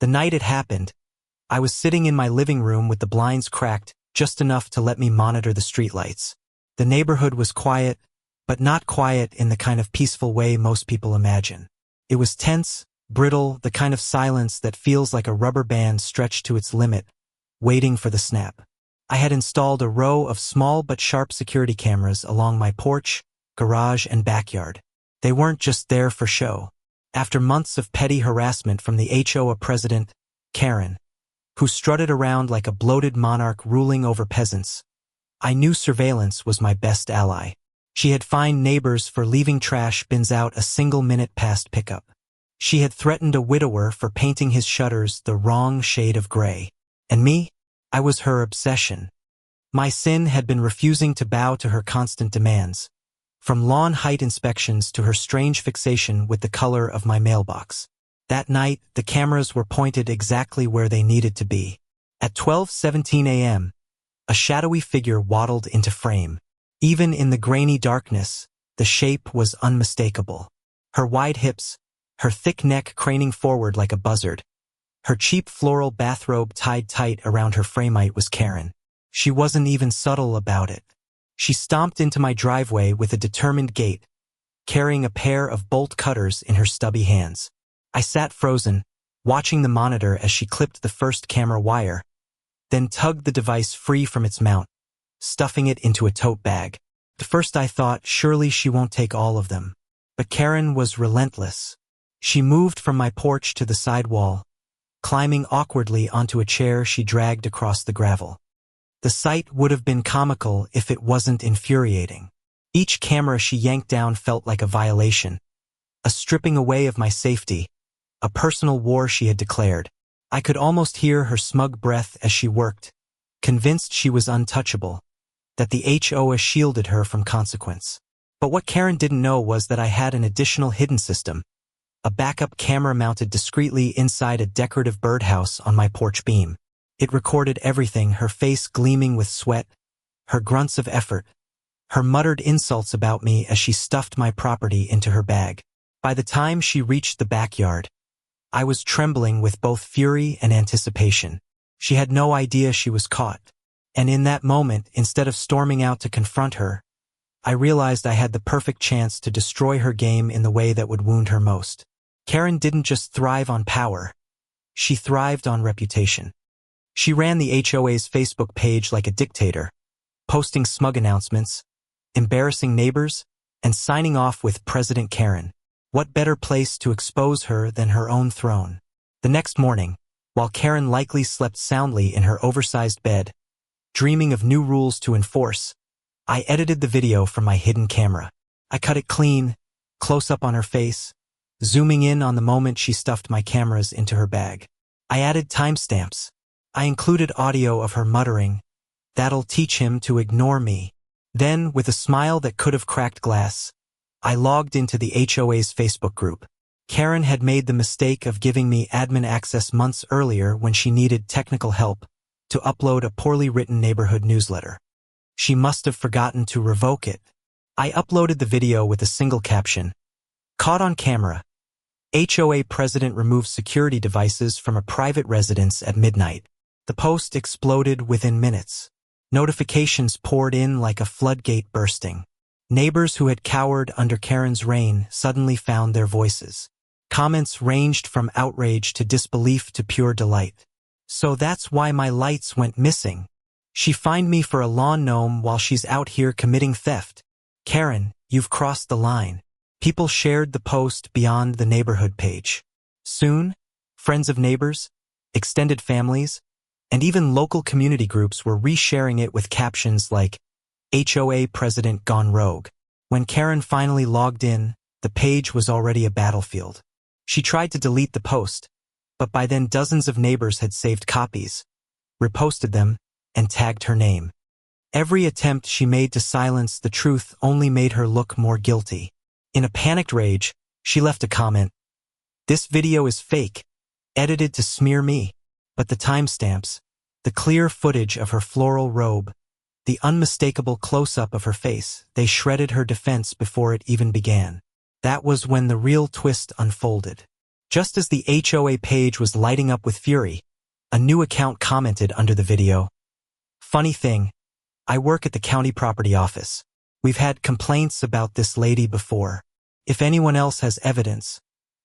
The night it happened, I was sitting in my living room with the blinds cracked just enough to let me monitor the streetlights. The neighborhood was quiet, but not quiet in the kind of peaceful way most people imagine. It was tense, brittle, the kind of silence that feels like a rubber band stretched to its limit, waiting for the snap. I had installed a row of small but sharp security cameras along my porch, garage, and backyard. They weren't just there for show. After months of petty harassment from the HOA president, Karen, who strutted around like a bloated monarch ruling over peasants, I knew surveillance was my best ally. She had fined neighbors for leaving trash bins out a single minute past pickup. She had threatened a widower for painting his shutters the wrong shade of gray. And me? I was her obsession. My sin had been refusing to bow to her constant demands, from lawn height inspections to her strange fixation with the color of my mailbox. That night, the cameras were pointed exactly where they needed to be. At 12:17 a.m., a shadowy figure waddled into frame. Even in the grainy darkness, the shape was unmistakable. Her wide hips, her thick neck craning forward like a buzzard, her cheap floral bathrobe tied tight around her frame-mate was Karen. She wasn't even subtle about it. She stomped into my driveway with a determined gait, carrying a pair of bolt cutters in her stubby hands. I sat frozen, watching the monitor as she clipped the first camera wire, then tugged the device free from its mount, stuffing it into a tote bag. At first I thought, surely she won't take all of them. But Karen was relentless. She moved from my porch to the side wall, climbing awkwardly onto a chair she dragged across the gravel. The sight would have been comical if it wasn't infuriating. Each camera she yanked down felt like a violation, a stripping away of my safety, a personal war she had declared. I could almost hear her smug breath as she worked, convinced she was untouchable, that the HOA shielded her from consequence. But what Karen didn't know was that I had an additional hidden system, a backup camera mounted discreetly inside a decorative birdhouse on my porch beam. It recorded everything, her face gleaming with sweat, her grunts of effort, her muttered insults about me as she stuffed my property into her bag. By the time she reached the backyard, I was trembling with both fury and anticipation. She had no idea she was caught. And in that moment, instead of storming out to confront her, I realized I had the perfect chance to destroy her game in the way that would wound her most. Karen didn't just thrive on power. She thrived on reputation. She ran the HOA's Facebook page like a dictator, posting smug announcements, embarrassing neighbors, and signing off with President Karen. What better place to expose her than her own throne? The next morning, while Karen likely slept soundly in her oversized bed, dreaming of new rules to enforce, I edited the video from my hidden camera. I cut it clean, close up on her face, zooming in on the moment she stuffed my cameras into her bag. I added timestamps. I included audio of her muttering, "That'll teach him to ignore me." Then, with a smile that could have cracked glass, I logged into the HOA's Facebook group. Karen had made the mistake of giving me admin access months earlier when she needed technical help to upload a poorly written neighborhood newsletter. She must have forgotten to revoke it. I uploaded the video with a single caption, "Caught on camera. HOA president removes security devices from a private residence at midnight." The post exploded within minutes. Notifications poured in like a floodgate bursting. Neighbors who had cowered under Karen's reign suddenly found their voices. Comments ranged from outrage to disbelief to pure delight. "So that's why my lights went missing. She fined me for a lawn gnome while she's out here committing theft. Karen, you've crossed the line." People shared the post beyond the neighborhood page. Soon, friends of neighbors, extended families, and even local community groups were resharing it with captions like, "HOA president gone rogue." When Karen finally logged in, the page was already a battlefield. She tried to delete the post, but by then dozens of neighbors had saved copies, reposted them, and tagged her name. Every attempt she made to silence the truth only made her look more guilty. In a panicked rage, she left a comment, "This video is fake, edited to smear me." But the timestamps, the clear footage of her floral robe, the unmistakable close-up of her face, they shredded her defense before it even began. That was when the real twist unfolded. Just as the HOA page was lighting up with fury, a new account commented under the video. "Funny thing, I work at the county property office. We've had complaints about this lady before. If anyone else has evidence,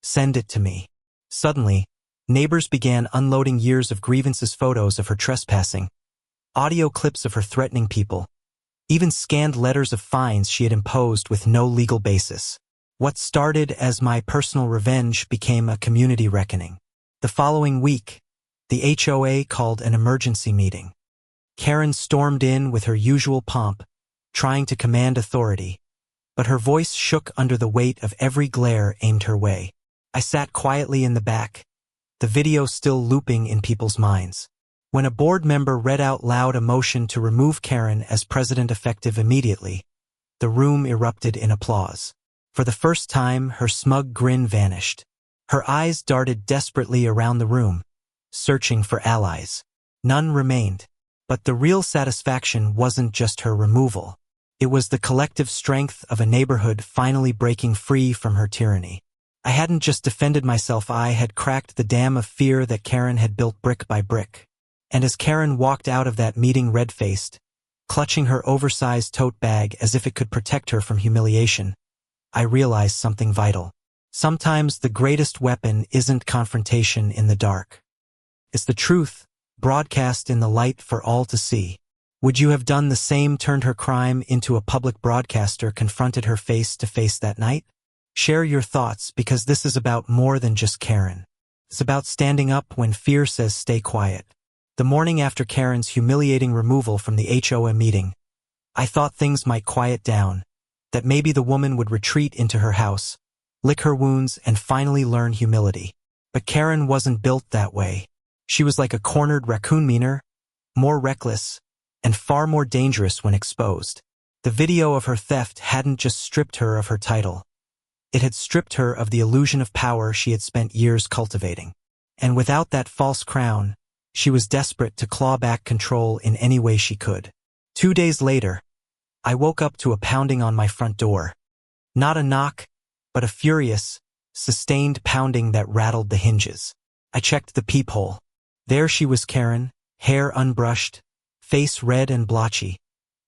send it to me." Suddenly, neighbors began unloading years of grievances, photos of her trespassing, audio clips of her threatening people, even scanned letters of fines she had imposed with no legal basis. What started as my personal revenge became a community reckoning. The following week, the HOA called an emergency meeting. Karen stormed in with her usual pomp, trying to command authority, but her voice shook under the weight of every glare aimed her way. I sat quietly in the back, the video still looping in people's minds. When a board member read out loud a motion to remove Karen as president effective immediately, the room erupted in applause. For the first time, her smug grin vanished. Her eyes darted desperately around the room, searching for allies. None remained. But the real satisfaction wasn't just her removal. It was the collective strength of a neighborhood finally breaking free from her tyranny. I hadn't just defended myself, I had cracked the dam of fear that Karen had built brick by brick. And as Karen walked out of that meeting red-faced, clutching her oversized tote bag as if it could protect her from humiliation, I realized something vital. Sometimes the greatest weapon isn't confrontation in the dark. It's the truth, broadcast in the light for all to see. Would you have done the same? Turned her crime into a public broadcaster, confronted her face to face that night? Share your thoughts, because this is about more than just Karen. It's about standing up when fear says stay quiet. The morning after Karen's humiliating removal from the HOA meeting, I thought things might quiet down, that maybe the woman would retreat into her house, lick her wounds, and finally learn humility. But Karen wasn't built that way. She was like a cornered raccoon, meaner, more reckless, and far more dangerous when exposed. The video of her theft hadn't just stripped her of her title. It had stripped her of the illusion of power she had spent years cultivating. And without that false crown, she was desperate to claw back control in any way she could. 2 days later, I woke up to a pounding on my front door. Not a knock, but a furious, sustained pounding that rattled the hinges. I checked the peephole. There she was, Karen, hair unbrushed, face red and blotchy,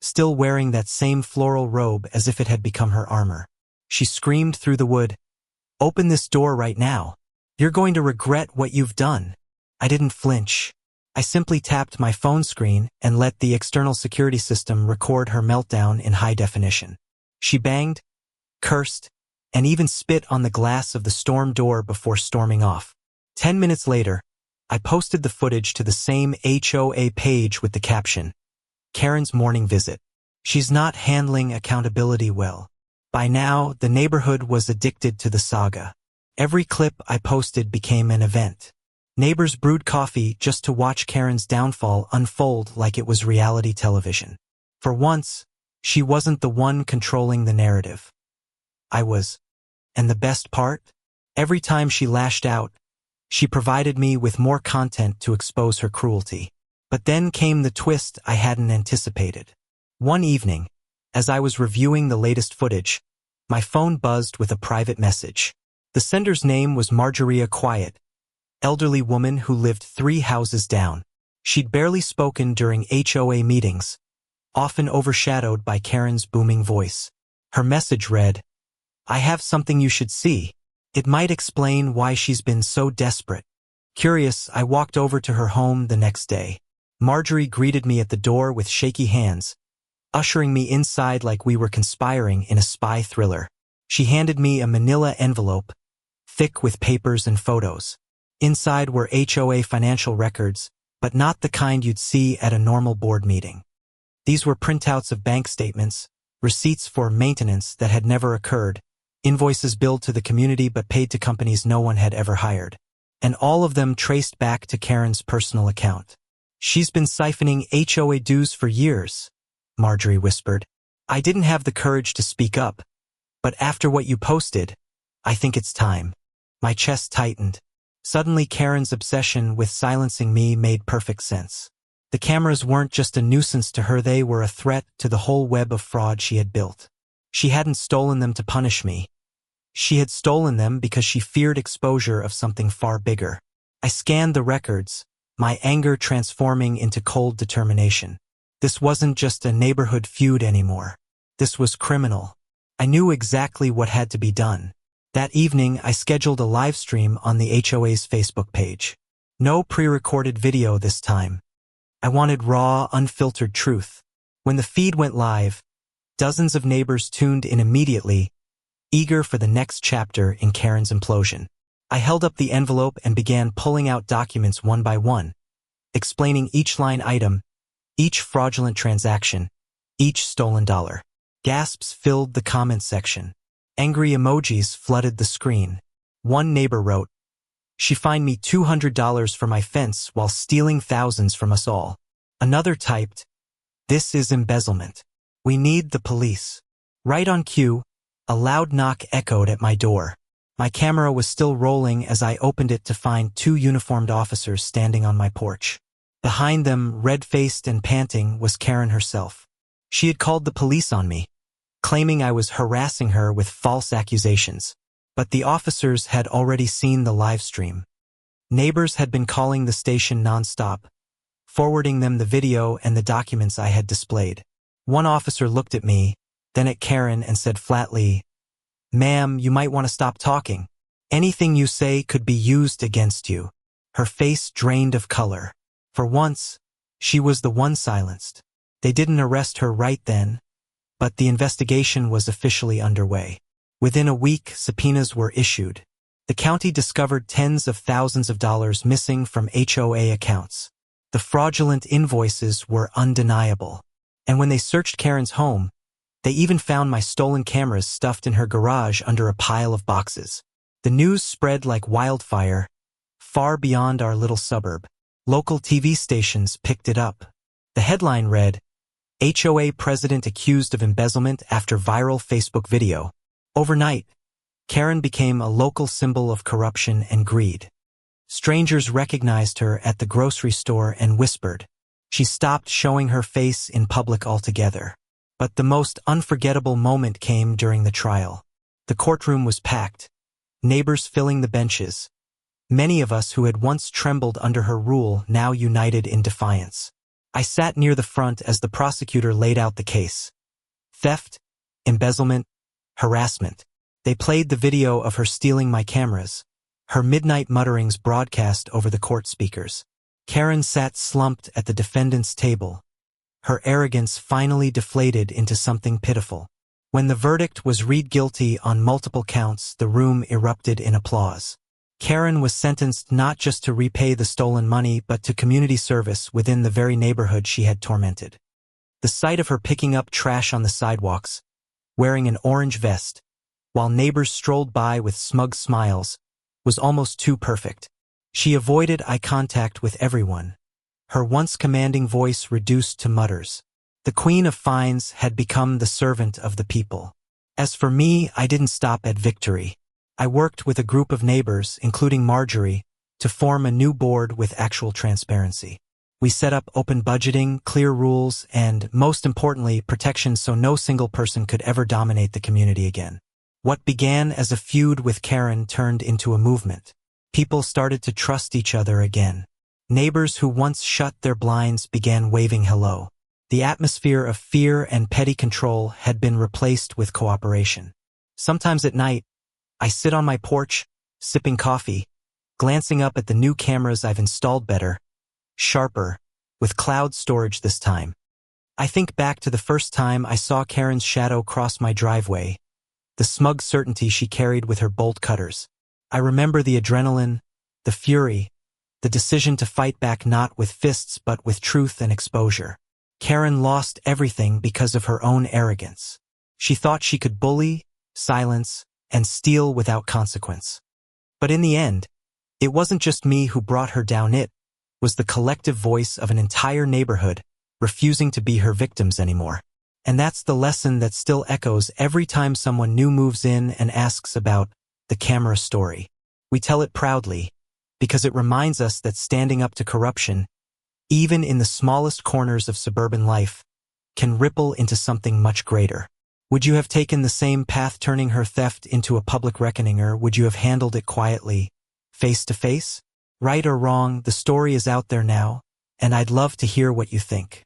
still wearing that same floral robe as if it had become her armor. She screamed through the wood, "Open this door right now. You're going to regret what you've done." I didn't flinch. I simply tapped my phone screen and let the external security system record her meltdown in high definition. She banged, cursed, and even spit on the glass of the storm door before storming off. 10 minutes later, I posted the footage to the same HOA page with the caption, "Karen's morning visit. She's not handling accountability well." By now, the neighborhood was addicted to the saga. Every clip I posted became an event. Neighbors brewed coffee just to watch Karen's downfall unfold like it was reality television. For once, she wasn't the one controlling the narrative. I was. And the best part? Every time she lashed out, she provided me with more content to expose her cruelty. But then came the twist I hadn't anticipated. One evening, as I was reviewing the latest footage, my phone buzzed with a private message. The sender's name was Marjorie Quiet, elderly woman who lived 3 houses down. She'd barely spoken during HOA meetings, often overshadowed by Karen's booming voice. Her message read, "I have something you should see. It might explain why she's been so desperate." Curious, I walked over to her home the next day. Marjorie greeted me at the door with shaky hands, ushering me inside like we were conspiring in a spy thriller. She handed me a manila envelope, thick with papers and photos. Inside were HOA financial records, but not the kind you'd see at a normal board meeting. These were printouts of bank statements, receipts for maintenance that had never occurred, invoices billed to the community but paid to companies no one had ever hired. And all of them traced back to Karen's personal account. "She's been siphoning HOA dues for years," Marjorie whispered. I didn't have the courage to speak up, but after what you posted, I think it's time. My chest tightened. Suddenly Karen's obsession with silencing me made perfect sense. The cameras weren't just a nuisance to her, they were a threat to the whole web of fraud she had built. She hadn't stolen them to punish me. She had stolen them because she feared exposure of something far bigger. I scanned the records, my anger transforming into cold determination. This wasn't just a neighborhood feud anymore. This was criminal. I knew exactly what had to be done. That evening, I scheduled a live stream on the HOA's Facebook page. No pre-recorded video this time. I wanted raw, unfiltered truth. When the feed went live, dozens of neighbors tuned in immediately, eager for the next chapter in Karen's implosion. I held up the envelope and began pulling out documents one by one, explaining each line item, each fraudulent transaction, each stolen dollar. Gasps filled the comment section. Angry emojis flooded the screen. One neighbor wrote, "She fined me $200 for my fence while stealing thousands from us all." Another typed, "This is embezzlement. We need the police." Right on cue, a loud knock echoed at my door. My camera was still rolling as I opened it to find two uniformed officers standing on my porch. Behind them, red-faced and panting, was Karen herself. She had called the police on me, claiming I was harassing her with false accusations. But the officers had already seen the live stream. Neighbors had been calling the station nonstop, forwarding them the video and the documents I had displayed. One officer looked at me, then at Karen, and said flatly, "Ma'am, you might want to stop talking. Anything you say could be used against you." Her face drained of color. For once, she was the one silenced. They didn't arrest her right then, but the investigation was officially underway. Within a week, subpoenas were issued. The county discovered tens of thousands of dollars missing from HOA accounts. The fraudulent invoices were undeniable. And when they searched Karen's home, they even found my stolen cameras stuffed in her garage under a pile of boxes. The news spread like wildfire, far beyond our little suburb. Local TV stations picked it up. The headline read, "HOA president accused of embezzlement after viral Facebook video." Overnight, Karen became a local symbol of corruption and greed. Strangers recognized her at the grocery store and whispered. She stopped showing her face in public altogether. But the most unforgettable moment came during the trial. The courtroom was packed, neighbors filling the benches. Many of us who had once trembled under her rule now united in defiance. I sat near the front as the prosecutor laid out the case. Theft, embezzlement, harassment. They played the video of her stealing my cameras. Her midnight mutterings broadcast over the court speakers. Karen sat slumped at the defendant's table. Her arrogance finally deflated into something pitiful. When the verdict was read guilty on multiple counts, the room erupted in applause. Karen was sentenced not just to repay the stolen money, but to community service within the very neighborhood she had tormented. The sight of her picking up trash on the sidewalks, wearing an orange vest, while neighbors strolled by with smug smiles, was almost too perfect. She avoided eye contact with everyone. Her once commanding voice reduced to mutters. The queen of fines had become the servant of the people. As for me, I didn't stop at victory. I worked with a group of neighbors, including Marjorie, to form a new board with actual transparency. We set up open budgeting, clear rules, and, most importantly, protections so no single person could ever dominate the community again. What began as a feud with Karen turned into a movement. People started to trust each other again. Neighbors who once shut their blinds began waving hello. The atmosphere of fear and petty control had been replaced with cooperation. Sometimes at night, I sit on my porch, sipping coffee, glancing up at the new cameras I've installed, better, sharper, with cloud storage this time. I think back to the first time I saw Karen's shadow cross my driveway, the smug certainty she carried with her bolt cutters. I remember the adrenaline, the fury, the decision to fight back not with fists but with truth and exposure. Karen lost everything because of her own arrogance. She thought she could bully, silence, and steal without consequence. But in the end, it wasn't just me who brought her down, it was the collective voice of an entire neighborhood refusing to be her victims anymore. And that's the lesson that still echoes every time someone new moves in and asks about the camera story. We tell it proudly, because it reminds us that standing up to corruption, even in the smallest corners of suburban life, can ripple into something much greater. Would you have taken the same path, turning her theft into a public reckoning, or would you have handled it quietly, face to face? Right or wrong, the story is out there now, and I'd love to hear what you think.